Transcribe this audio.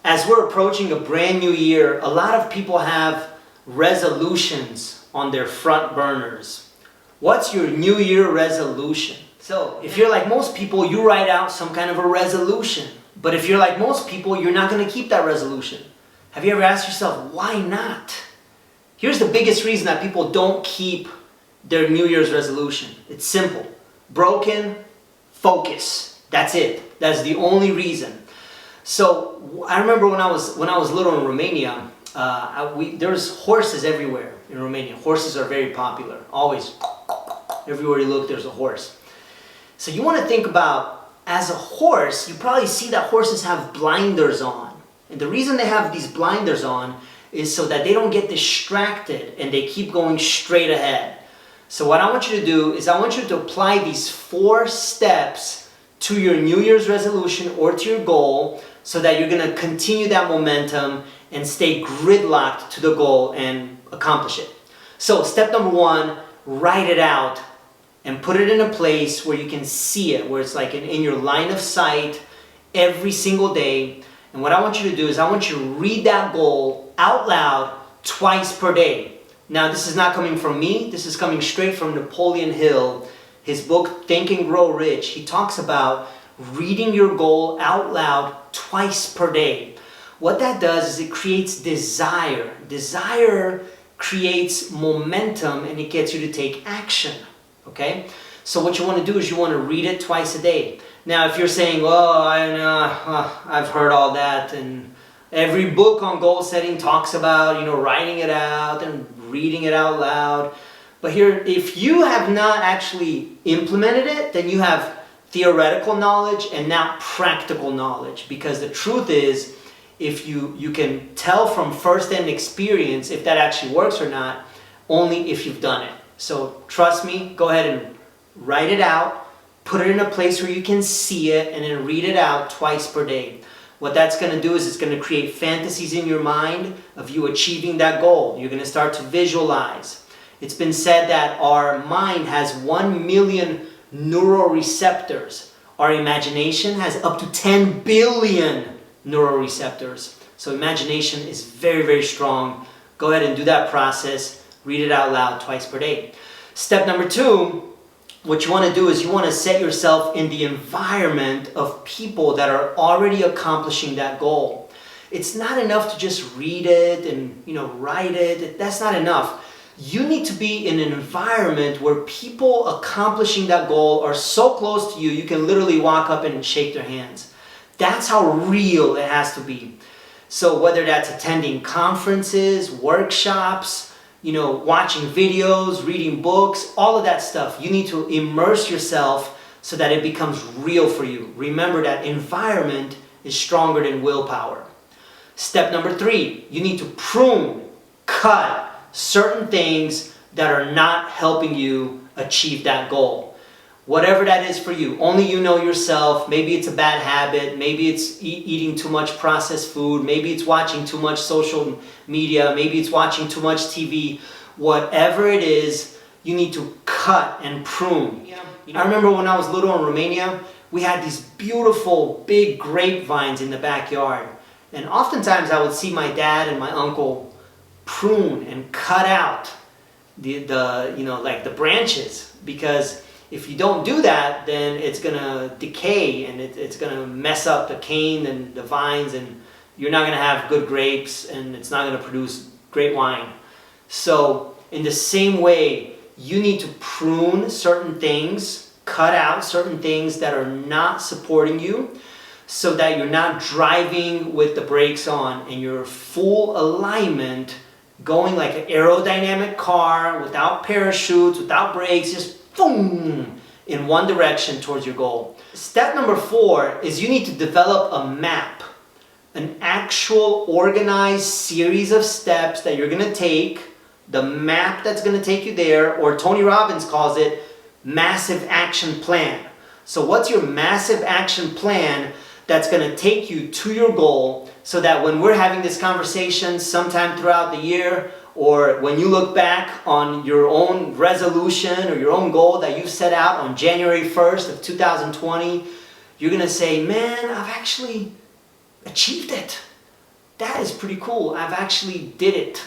As we're approaching a brand new year, a lot of people have resolutions on their front burners. What's your New Year resolution? So, if you're like most people, you write out some kind of a resolution. But if you're like most people, you're not going to keep that resolution. Have you ever asked yourself, why not? Here's the biggest reason that people don't keep their New Year's resolution. It's simple. Broken focus. That's it. That's the only reason. So I remember when I was little in Romania, there's horses everywhere in Romania. Horses are very popular. Always, everywhere you look, there's a horse. So you want to think about, as a horse, you probably see that horses have blinders on. And the reason they have these blinders on is so that they don't get distracted and they keep going straight ahead. So what I want you to do is I want you to apply these 4 steps to your New Year's resolution or to your goal so that you're going to continue that momentum and stay gridlocked to the goal and accomplish it. So step number 1, write it out and put it in a place where you can see it, where it's like in your line of sight every single day. And what I want you to do is I want you to read that goal out loud twice per day. Now, this is not coming from me. This is coming straight from Napoleon Hill. His book, Think and Grow Rich, he talks about reading your goal out loud twice per day. What that does is it creates desire. Desire creates momentum and it gets you to take action. Okay? So what you want to do is you want to read it twice a day. Now, if you're saying, oh, I've heard all that, and every book on goal setting talks about, writing it out and reading it out loud. But here, if you have not actually implemented it, then you have theoretical knowledge and not practical knowledge. Because the truth is, if you can tell from first-hand experience if that actually works or not, only if you've done it. So trust me, go ahead and write it out, put it in a place where you can see it, and then read it out twice per day. What that's going to do is it's going to create fantasies in your mind of you achieving that goal. You're going to start to visualize. It's been said that our mind has 1 million neuroreceptors. Our imagination has up to 10 billion neuroreceptors. So imagination is very, very strong. Go ahead and do that process. Read it out loud twice per day. Step number 2, what you want to do is you want to set yourself in the environment of people that are already accomplishing that goal. It's not enough to just read it and write it. That's not enough. You need to be in an environment where people accomplishing that goal are so close to you, you can literally walk up and shake their hands. That's how real it has to be. So whether that's attending conferences, workshops, watching videos, reading books, all of that stuff, you need to immerse yourself so that it becomes real for you. Remember that environment is stronger than willpower. Step number 3, you need to prune, cut certain things that are not helping you achieve that goal. Whatever that is for you, only you know yourself. Maybe it's a bad habit, maybe it's eating too much processed food, maybe it's watching too much social media, maybe it's watching too much TV. Whatever it is, you need to cut and prune. I remember when I was little in Romania, we had these beautiful big grapevines in the backyard. And oftentimes I would see my dad and my uncle prune and cut out the branches, because if you don't do that, then it's going to decay and it's going to mess up the cane and the vines, and you're not going to have good grapes and it's not going to produce great wine. So in the same way, you need to prune certain things, cut out certain things that are not supporting you, so that you're not driving with the brakes on and you're full alignment, going like an aerodynamic car without parachutes, without brakes, just boom, in one direction towards your goal. Step number 4 is you need to develop a map, an actual organized series of steps that you're going to take, the map that's going to take you there, or Tony Robbins calls it massive action plan. So what's your massive action plan that's going to take you to your goal, so that when we're having this conversation sometime throughout the year, or when you look back on your own resolution or your own goal that you set out on January 1st of 2020, you're going to say, man, I've actually achieved it. is pretty cool. I've actually did it